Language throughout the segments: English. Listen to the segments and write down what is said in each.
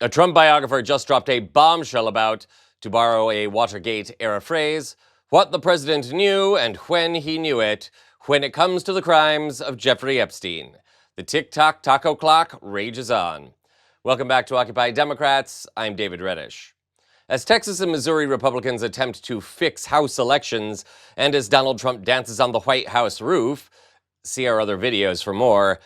A Trump biographer just dropped a bombshell about, to borrow a Watergate-era phrase, what the president knew and when he knew it when it comes to the crimes of Jeffrey Epstein. The tick-tock taco clock rages on. Welcome back to Occupy Democrats. I'm David Reddish. As Texas and Missouri Republicans attempt to fix House elections, and as Donald Trump dances on the White House roof, see our other videos for more,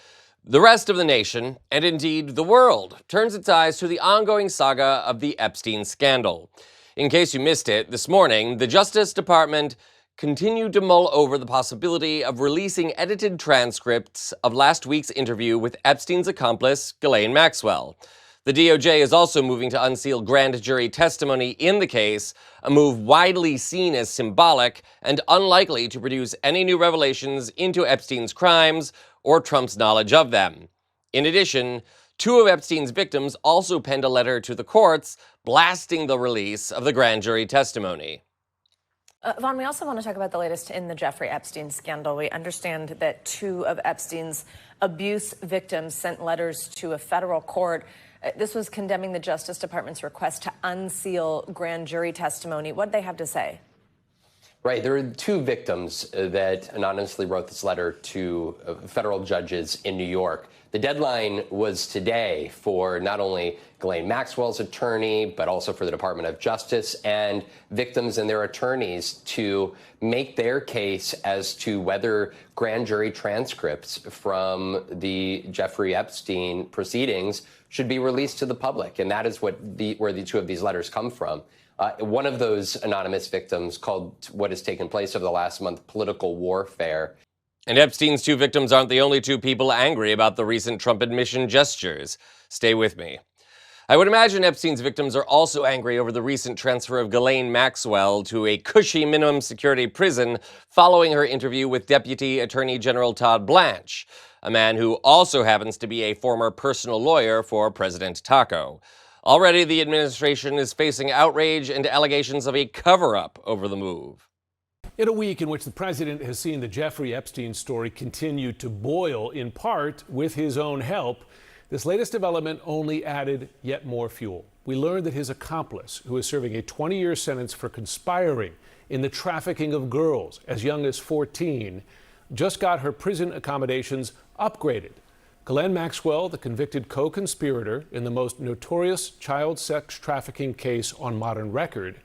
the rest of the nation, and indeed the world, turns its eyes to the ongoing saga of the Epstein scandal. In case you missed it, this morning, the Justice Department continued to mull over the possibility of releasing edited transcripts of last week's interview with Epstein's accomplice, Ghislaine Maxwell. The DOJ is also moving to unseal grand jury testimony in the case, a move widely seen as symbolic and unlikely to produce any new revelations into Epstein's crimes or Trump's knowledge of them. In addition, two of Epstein's victims also penned a letter to the courts blasting the release of the grand jury testimony. Vaughn, we also want to talk about the latest in the Jeffrey Epstein scandal. We understand that two of Epstein's abuse victims sent letters to a federal court. This was condemning the Justice Department's request to unseal grand jury testimony. What did they have to say? Right. There are two victims that anonymously wrote this letter to federal judges in New York. The deadline was today for not only Ghislaine Maxwell's attorney, but also for the Department of Justice and victims and their attorneys to make their case as to whether grand jury transcripts from the Jeffrey Epstein proceedings should be released to the public. And that is where the two of these letters come from. One of those anonymous victims called what has taken place over the last month political warfare. And Epstein's two victims aren't the only two people angry about the recent Trump admission gestures. Stay with me. I would imagine Epstein's victims are also angry over the recent transfer of Ghislaine Maxwell to a cushy minimum security prison following her interview with Deputy Attorney General Todd Blanche, a man who also happens to be a former personal lawyer for President Taco. Already, the administration is facing outrage and allegations of a cover-up over the move. In a week in which the president has seen the Jeffrey Epstein story continue to boil, in part with his own help, this latest development only added yet more fuel. We learned that his accomplice, who is serving a 20-year sentence for conspiring in the trafficking of girls as young as 14, just got her prison accommodations upgraded. Ghislaine Maxwell, the convicted co-conspirator in the most notorious child sex trafficking case on modern record,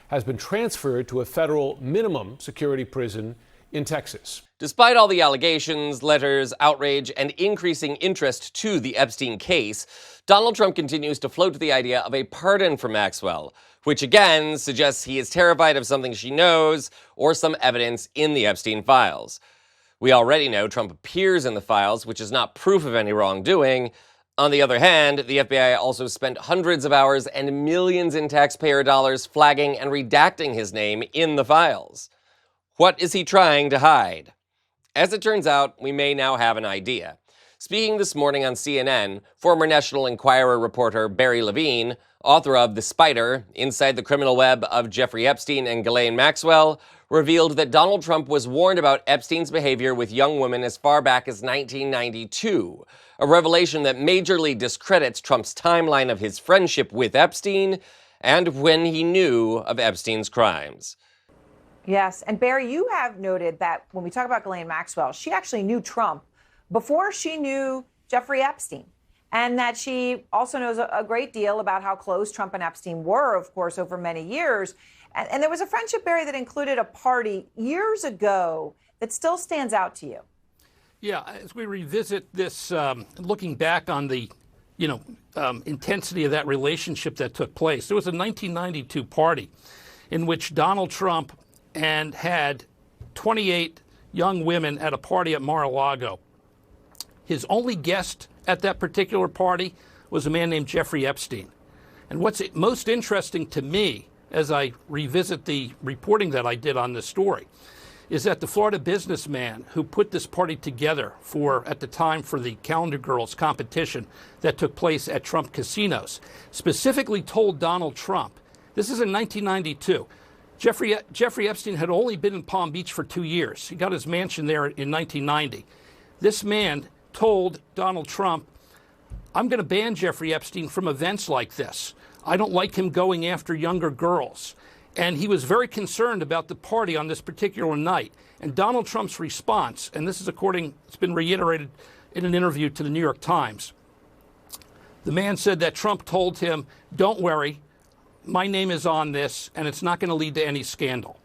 has been transferred to a federal minimum security prison in Texas. Despite all the allegations, letters, outrage, and increasing interest to the Epstein case, Donald Trump continues to float the idea of a pardon for Maxwell, which again suggests he is terrified of something she knows or some evidence in the Epstein files. We already know Trump appears in the files, which is not proof of any wrongdoing. On the other hand, the FBI also spent hundreds of hours and millions in taxpayer dollars flagging and redacting his name in the files. What is he trying to hide? As it turns out, we may now have an idea. Speaking this morning on CNN, former National Enquirer reporter Barry Lavine, author of The Spider, Inside the Criminal Web of Jeffrey Epstein and Ghislaine Maxwell, revealed that Donald Trump was warned about Epstein's behavior with young women as far back as 1992, a revelation that majorly discredits Trump's timeline of his friendship with Epstein and when he knew of Epstein's crimes. Yes, and Barry, you have noted that when we talk about Ghislaine Maxwell, she actually knew Trump before she knew Jeffrey Epstein, and that she also knows a great deal about how close Trump and Epstein were, of course, over many years. And there was a friendship, Barry, that included a party years ago that still stands out to you. Yeah, as we revisit this, looking back on the, intensity of that relationship that took place, there was a 1992 party in which Donald Trump and had 28 young women at a party at Mar-a-Lago. His only guest at that particular party was a man named Jeffrey Epstein. And what's most interesting to me as I revisit the reporting that I did on this story is that the Florida businessman who put this party together at the time for the Calendar Girls competition that took place at Trump casinos, specifically told Donald Trump, this is in 1992, Jeffrey Epstein had only been in Palm Beach for 2 years. He got his mansion there in 1990. This man told Donald Trump, I'm going to ban Jeffrey Epstein from events like this. I don't like him going after younger girls. And he was very concerned about the party on this particular night. And Donald Trump's response, and this is it's been reiterated in an interview to the New York Times. The man said that Trump told him, don't worry, my name is on this, and it's not going to lead to any scandal.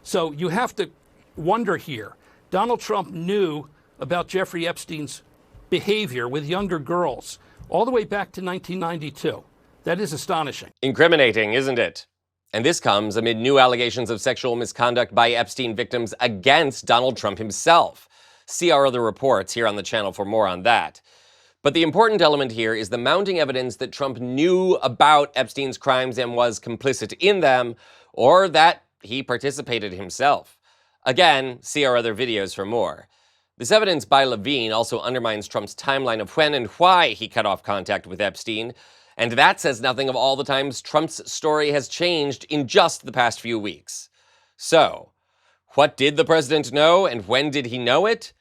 So you have to wonder here. Donald Trump knew about Jeffrey Epstein's behavior with younger girls all the way back to 1992. That is astonishing. Incriminating, isn't it? And this comes amid new allegations of sexual misconduct by Epstein victims against Donald Trump himself. See our other reports here on the channel for more on that. But the important element here is the mounting evidence that Trump knew about Epstein's crimes and was complicit in them, or that he participated himself. Again, see our other videos for more. This evidence by Lavine also undermines Trump's timeline of when and why he cut off contact with Epstein, and that says nothing of all the times Trump's story has changed in just the past few weeks. So, what did the president know, and when did he know it?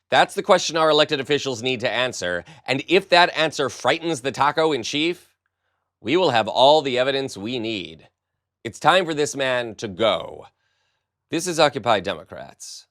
That's the question our elected officials need to answer, and if that answer frightens the taco in chief, we will have all the evidence we need. It's time for this man to go. This is Occupy Democrats.